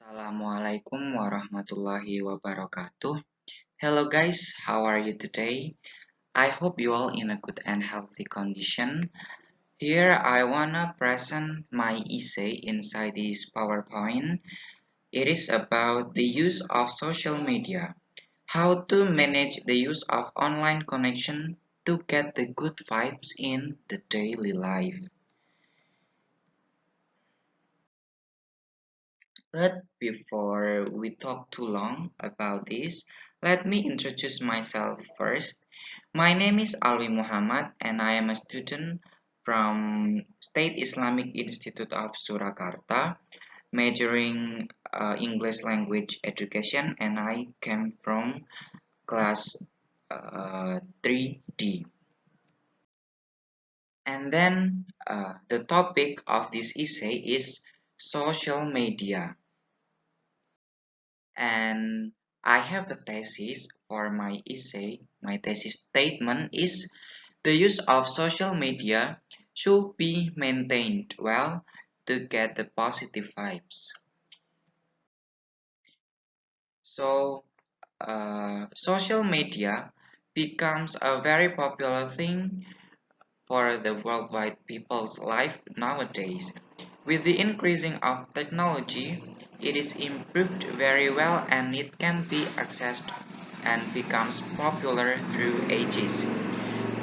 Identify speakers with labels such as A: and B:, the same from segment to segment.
A: Assalamualaikum warahmatullahi wabarakatuh. Hello guys, how are you today? I hope you all in a good and healthy condition. Here I wanna present my essay inside this PowerPoint. It is about the use of social media, how to manage the use of online connection to get the good vibes in the daily life. But before we talk too long about this, let me introduce myself first. My name is Alwi Muhammad and I am a student from State Islamic Institute of Surakarta, majoring English language education, and I came from class 3D. And then the topic of this essay is social media. And I have the thesis for my essay. My thesis statement is the use of social media should be maintained well to get the positive vibes. So, social media becomes a very popular thing for the worldwide people's life nowadays. With the increasing of technology, it is improved very well and it can be accessed and becomes popular through ages.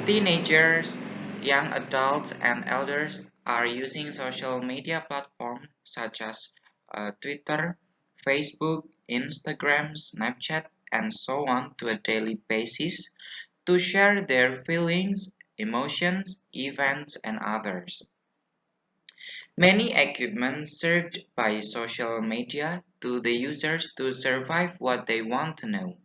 A: Teenagers, young adults, and elders are using social media platforms such as Twitter, Facebook, Instagram, Snapchat, and so on to a daily basis to share their feelings, emotions, events, and others. Many equipment served by social media to the users to survive what they want to know.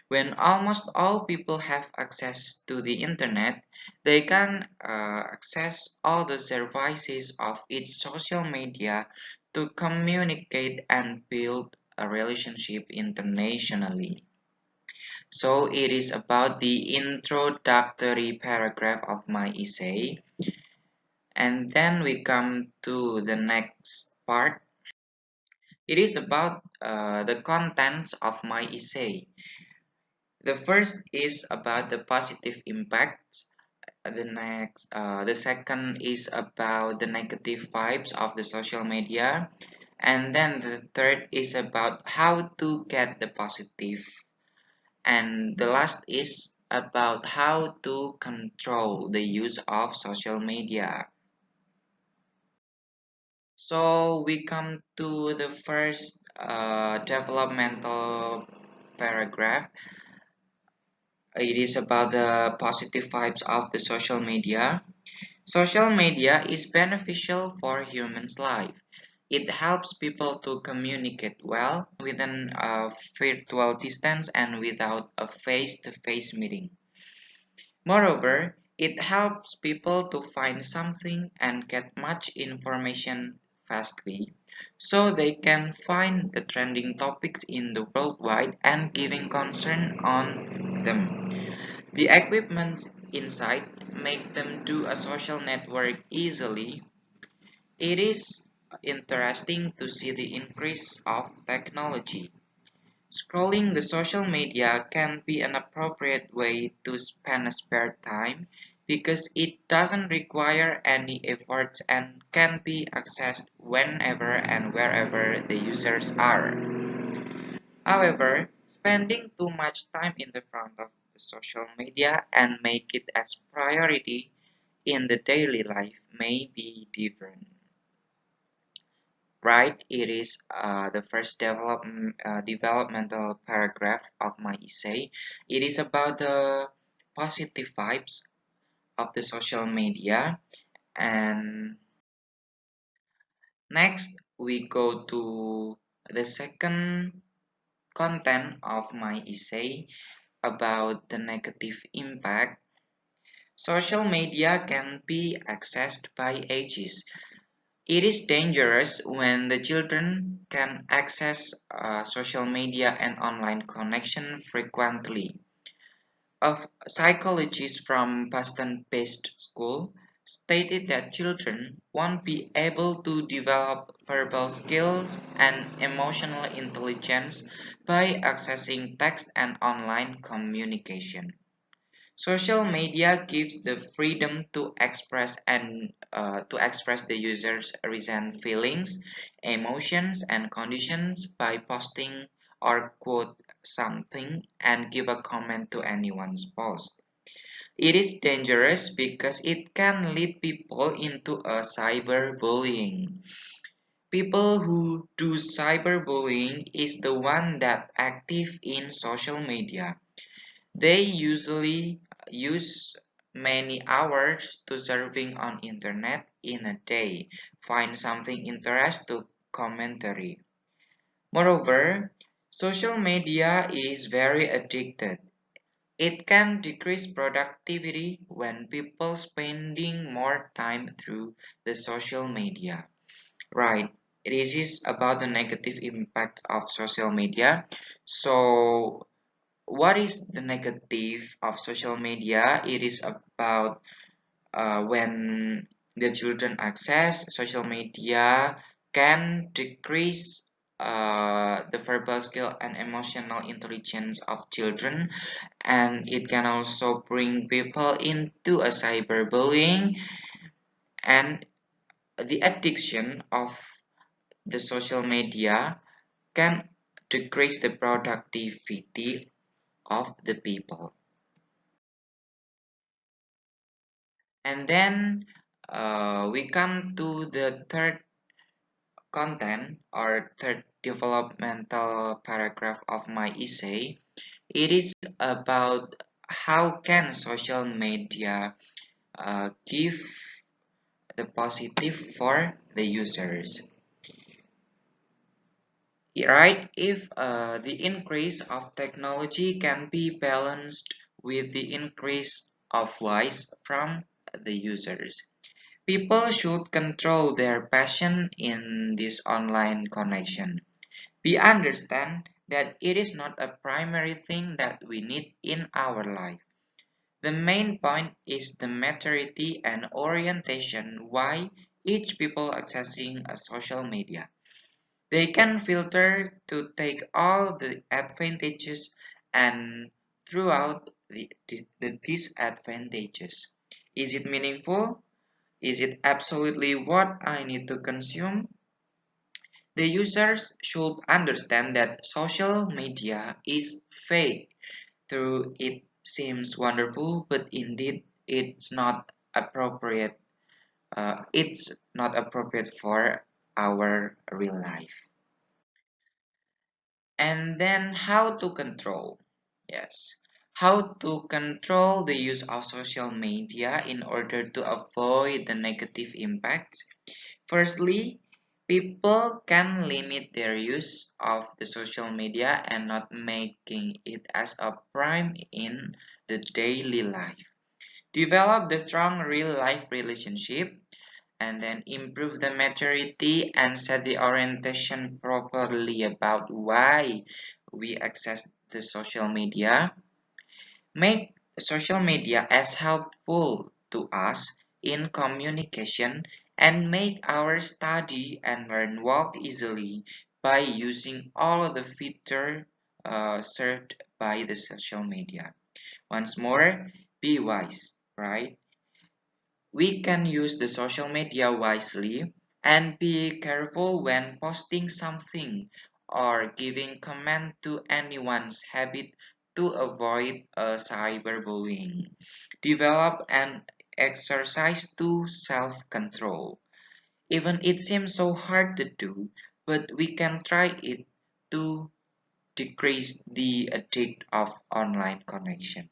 A: When almost all people have access to the internet, they can access all the services of each social media to communicate and build a relationship internationally. So it is about the introductory paragraph of my essay. And then we come to the next part. It is about the contents of my essay. The first is about the positive impacts. The second is about the negative vibes of the social media, and then the third is about how to get the positive, and the last is about how to control the use of social media. So we come to the first developmental paragraph. It is about the positive vibes of the social media. Social media is beneficial for humans' life. It helps people to communicate well within a virtual distance and without a face-to-face meeting. Moreover, it helps people to find something and get much information fastly, so they can find the trending topics in the worldwide and giving concern on them. The equipment inside make them do a social network easily. It is interesting to see the increase of technology. Scrolling the social media can be an appropriate way to spend a spare time because it doesn't require any efforts and can be accessed whenever and wherever the users are. However, spending too much time in the front of the social media and make it as priority in the daily life may be different. Right, it is the first developmental paragraph of my essay. It is about the positive vibes of the social media. And next, we go to the second content of my essay about the negative impact. Social media can be accessed by ages. It is dangerous when the children can access social media and online connection frequently. A psychologist from Boston-based school stated that children won't be able to develop verbal skills and emotional intelligence by accessing text and online communication. Social media gives the freedom to express the user's recent feelings, emotions, and conditions by posting or quote something and give a comment to anyone's post. It is dangerous because it can lead people into a cyberbullying. People who do cyberbullying is the one that active in social media. They usually use many hours to surfing on internet in a day, find something interest to commentary. Moreover, social media is very addicted. It can decrease productivity when people spending more time through the social media. Right. This is about the negative impact of social media. So what is the negative of social media? It is about when the children access social media can decrease the verbal skill and emotional intelligence of children, and it can also bring people into a cyberbullying, and the addiction of the social media can decrease the productivity of the people. And then we come to the third content or third developmental paragraph of my essay. It is about how can social media give the positive for the users. Right? If the increase of technology can be balanced with the increase of voice from the users. People should control their passion in this online connection. We understand that it is not a primary thing that we need in our life. The main point is the maturity and orientation why each people accessing a social media. They can filter to take all the advantages and throughout the disadvantages. Is it meaningful? Is it absolutely what I need to consume? The users should understand that social media is fake. Through it seems wonderful, but indeed it's not appropriate for our real life. And then how to control? Yes. How to control the use of social media in order to avoid the negative impacts. Firstly, people can limit their use of the social media and not making it as a prime in the daily life. Develop the strong real life relationship and then improve the maturity and set the orientation properly about why we access the social media. Make social media as helpful to us in communication and make our study and learn work easily by using all of the features served by the social media. Once more, be wise, right? We can use the social media wisely and be careful when posting something or giving comment to anyone's habit to avoid a cyberbullying. Develop and exercise to self-control. Even it seems so hard to do, but we can try it to decrease the addict of online connection.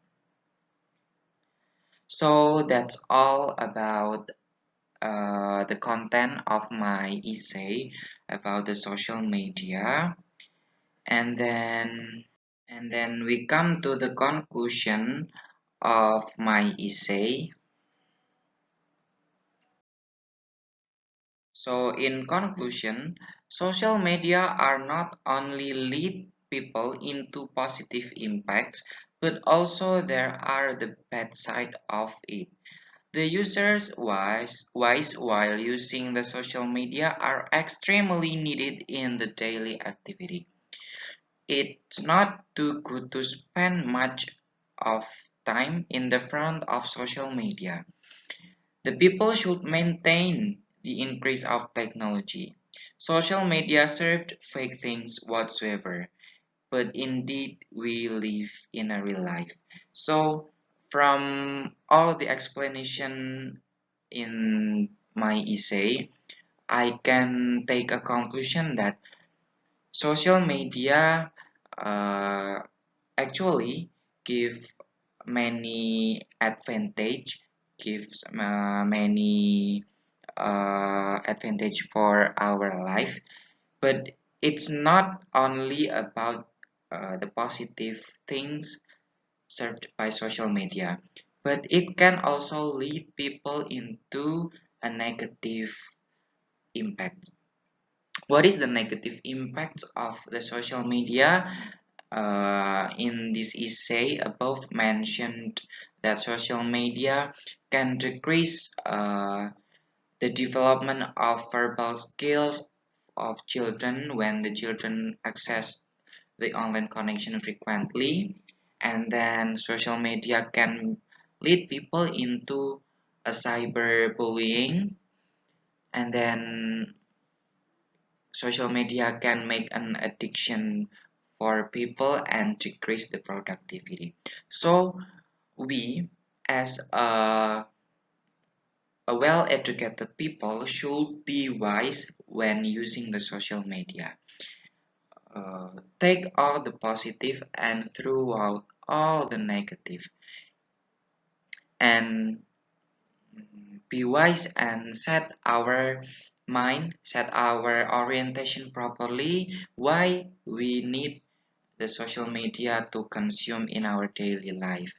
A: So that's all about the content of my essay about the social media, and then we come to the conclusion of my essay. So in conclusion, social media are not only lead people into positive impacts, but also there are the bad side of it. The users wise while using the social media are extremely needed in the daily activity. It's not too good to spend much of time in the front of social media. The people should maintain the increase of technology. Social media served fake things whatsoever, but indeed we live in a real life. So from all the explanation in my essay, I can take a conclusion that social media uh, actually give many advantage, gives many advantage for our life, but it's not only about the positive things served by social media, but it can also lead people into a negative impact. What is the negative impact of the social media? In this essay above mentioned that social media can decrease the development of verbal skills of children when the children access the online connection frequently, and then social media can lead people into a cyberbullying, and then social media can make an addiction for people and decrease the productivity. So we as a well-educated people should be wise when using the social media. Take all the positive and throw out all the negative, and be wise and set our mind, set our orientation properly why we need the social media to consume in our daily life.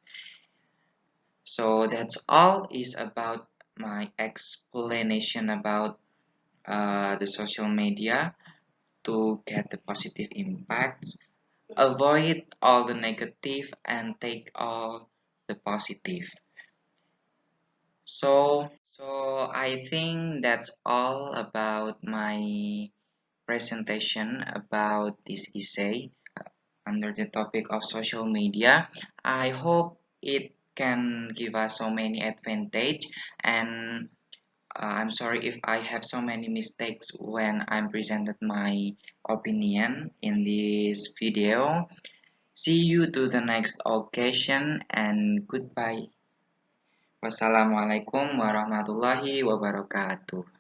A: So that's all is about my explanation about the social media to get the positive impacts, avoid all the negative and take all the positive. So I think that's all about my presentation about this essay under the topic of social media. I hope it can give us so many advantage, and I'm sorry if I have so many mistakes when I'm presented my opinion in this video. See you to the next occasion and goodbye. Wassalamualaikum warahmatullahi wabarakatuh.